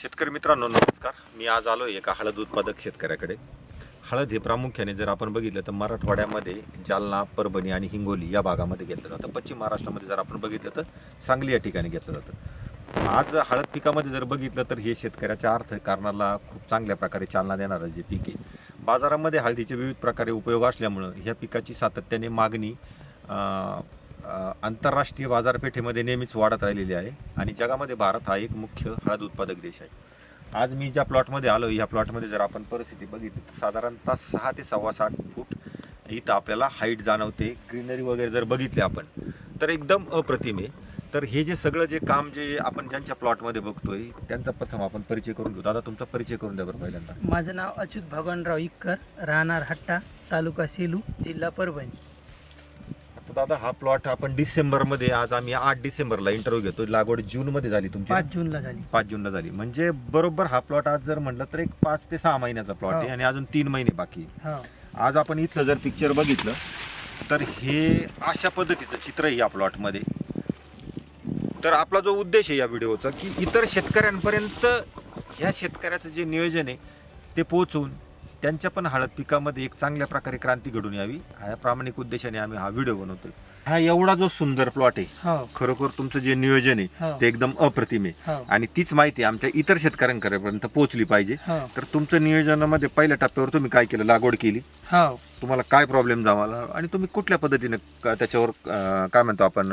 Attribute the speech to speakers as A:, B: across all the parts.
A: शेतकरी मित्रांनो नमस्कार. मी आज आलो एका हळद उत्पादक शेतकऱ्याकडे. हळद हे प्रामुख्याने जर आपण बघितलं तर मराठवाड्यामध्ये जालना, परभणी आणि हिंगोली या भागामध्ये घेतलं जातं. पश्चिम महाराष्ट्रामध्ये जर आपण बघितलं तर सांगली या ठिकाणी घेतलं जातं. आज हळद पिकामध्ये जर बघितलं तर हे शेतकऱ्याच्या अर्थकारणाला खूप चांगल्या प्रकारे चालना देणारं जे पीक आहे. बाजारामध्ये हळदीचे विविध प्रकारे उपयोग असल्यामुळं ह्या पिकाची सातत्याने मागणी आंतरराष्ट्रीय बाजारपेठेमध्ये नेहमीच वाढत राहिलेली आहे आणि जगामध्ये भारत हा एक मुख्य हळद उत्पादक देश आहे. आज मी ज्या प्लॉटमध्ये आलो ह्या प्लॉटमध्ये जर आपण परिस्थिती बघितली तर साधारणतः 6 ते 6.25 फूट इथं आपल्याला हाईट जाणवते. ग्रीनरी वगैरे जर बघितले आपण तर एकदम अप्रतिम आहे. तर हे जे सगळं जे काम जे आपण ज्यांच्या प्लॉटमध्ये बघतोय त्यांचा प्रथम आपण परिचय करून घेऊ. दादा तुमचा परिचय करून द्या बरं पहिल्यांदा.
B: माझं नाव अच्युत भगवानराव इक्कर, राहणार हट्टा, तालुका सेलू, जिल्हा परभणी.
A: आता दादा हा प्लॉट आपण डिसेंबरमध्ये, आज आम्ही 8 डिसेंबरला इंटरव्ह्यू घेतो. लागवड जूनमध्ये झाली तुमची?
B: 5 जूनला झाली.
A: 5 जूनला झाली. म्हणजे बरोबर हा प्लॉट आज जर म्हटलं तर एक 5 ते 6 महिन्याचा प्लॉट आहे आणि अजून 3 महिने बाकी आहे. आज आपण इथलं जर पिक्चर बघितलं तर हे अशा पद्धतीचं चित्र आहे या प्लॉटमध्ये. तर आपला जो उद्देश आहे या व्हिडिओचा की इतर शेतकऱ्यांपर्यंत ह्या शेतकऱ्याचं जे नियोजन आहे ते पोहोचवून त्यांच्या पण हळद पिकामध्ये एक चांगल्या प्रकारे क्रांती घडून यावी ह्या प्रामाणिक उद्देशाने आम्ही हा व्हिडिओ बनवतोय. हा एवढा जो सुंदर प्लॉट आहे, खरोखर तुमचं जे नियोजन आहे ते एकदम अप्रतिम आहे आणि तीच माहिती आमच्या इतर शेतकऱ्यांपर्यंत पोहोचली पाहिजे. तर तुमचं नियोजनामध्ये पहिल्या टप्प्यावर तुम्ही काय केलं? लागवड केली. तुम्हाला काय प्रॉब्लेम जावला आणि तुम्ही कुठल्या पद्धतीने त्याच्यावर काय म्हणतो आपण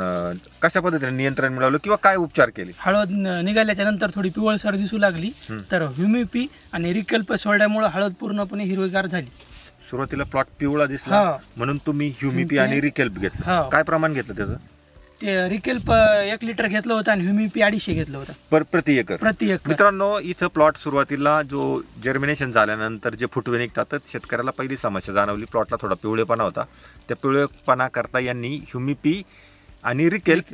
A: कशा पद्धतीने नियंत्रण मिळवलं किंवा काय उपचार केले?
B: हळद निघाल्याच्या नंतर थोडी पिवळसर दिसू लागली तर ह्युमिपी आणि रिकल्प सोडल्यामुळे हळद पूर्णपणे हिरवीगार झाली.
A: सुरुवातीला प्लॉट पिवळा दिसला म्हणून तुम्ही ह्युमिपी आणि रिकेल्प घेतलं. काय प्रमाण घेतलं त्याचं?
B: ते रिकेल्प 1 लिटर घेतलं होतं आणि ह्युमिपी 250 घेतलं होतं
A: प्रति एकर. मित्रांनो इथं प्लॉट सुरुवातीला जो जर्मिनेशन झाल्यानंतर जे फुटवे निघतात तर शेतकऱ्याला पहिली समस्या जाणवली. प्लॉटला थोडा पिवळेपणा होता. त्या पिवळेपणा करता यांनी ह्युमिपी आणि रिकेल्प,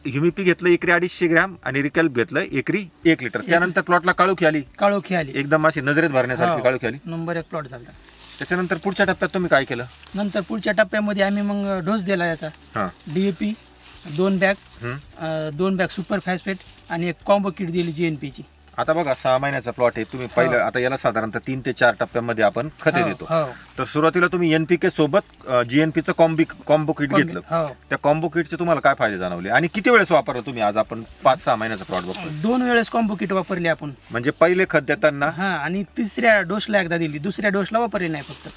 A: ह्युमिपी घेतलं एकरी 250 ग्रॅम आणि रिकेल्प घेतलं एकरी 1 लिटर. त्यानंतर प्लॉटला काळोखी आली एकदम अशी नजरेत भरण्यासारखी काळोखी आली.
B: नंबर 1 प्लॉट झाला.
A: त्याच्यानंतर पुढच्या टप्प्यात तुम्ही काय केलं?
B: नंतर पुढच्या टप्प्यामध्ये आम्ही मग डोस दिला याचा. DAP 2 बॅग सुपर फॉस्फेट आणि एक कॉम्बो किट दिली GNP ची.
A: आता बघा 6 महिन्याचा प्लॉट आहे. तुम्ही पहिलं आता याला साधारणतः 3 ते 4 टप्प्यामध्ये आपण खते देतो. तर सुरुवातीला तुम्ही NPK सोबत GNP चं कॉम्बो किट घेतलं. त्या कॉम्बो किटचे तुम्हाला काय फायदे जाणवले आणि किती वेळेस वापरलं तुम्ही? आज आपण 5-6 महिन्याचा प्लॉट बघतो.
B: 2 वेळेस कॉम्बो किट वापरली आपण.
A: म्हणजे पहिले खत देताना
B: आणि तिसऱ्या डोसला एकदा दिली, दुसऱ्या डोसला वापरली नाही. फक्त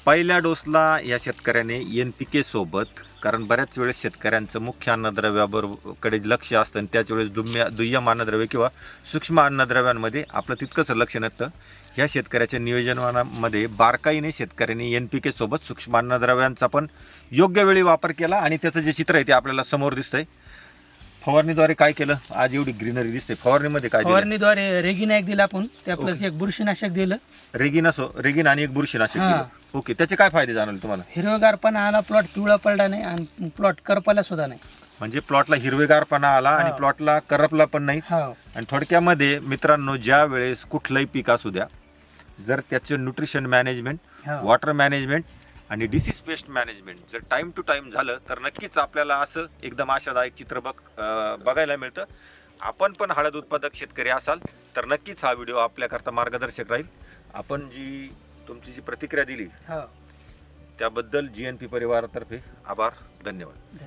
A: पहिल्या डोसला या शेतकऱ्याने NPK सोबत, कारण बऱ्याच वेळेस शेतकऱ्यांचं मुख्य अन्नद्रव्याकडे लक्ष असतं आणि त्याच वेळेस दुय्यम अन्नद्रव्य किंवा सूक्ष्म अन्नद्रव्यांमध्ये आपलं तितकंसं लक्ष नसतं. ह्या शेतकऱ्याच्या नियोजनामध्ये बारकाईने शेतकऱ्यांनी NPK सोबत सूक्ष्म अन्नद्रव्यांचा पण योग्य वेळी वापर केला आणि त्याचं जे चित्र आहे ते आपल्याला समोर दिसतंय. फवारणीद्वारे काय केलं? आज एवढी ग्रीनरी दिसते. फवारणीमध्ये काय?
B: फवारणीद्वारे रेगिना एक दिला आपण, त्या प्लस एक बुरशीनाशक दिलं.
A: रेगिना आणि एक बुरशीनाशक दिलं. ओके. त्याचे काय फायदे जाणवले तुम्हाला?
B: हिरवेगारपणा आला, प्लॉट पिवळा पडला नाही आणि प्लॉट करपला सुद्धा नाही.
A: म्हणजे प्लॉटला हिरवेगारपणा आला आणि प्लॉटला करपला पण नाही. आणि थोडक्यामध्ये मित्रांनो, ज्या वेळेस कुठलंही पीक असू द्या, जर त्याचे न्यूट्रिशन मॅनेजमेंट, वॉटर मॅनेजमेंट आणि डिसीज पेस्ट मॅनेजमेंट जर टाइम टू टाइम झालं तर नक्कीच आपल्याला असं एकदम आशादायक चित्र बघायला मिळतं. आपण पण हळद उत्पादक शेतकरी असाल तर नक्कीच हा व्हिडिओ आपल्याकरता मार्गदर्शक राहील. आपण तुमची जी प्रतिक्रिया दिली त्याबद्दल GNP परिवारातर्फे आभार, धन्यवाद.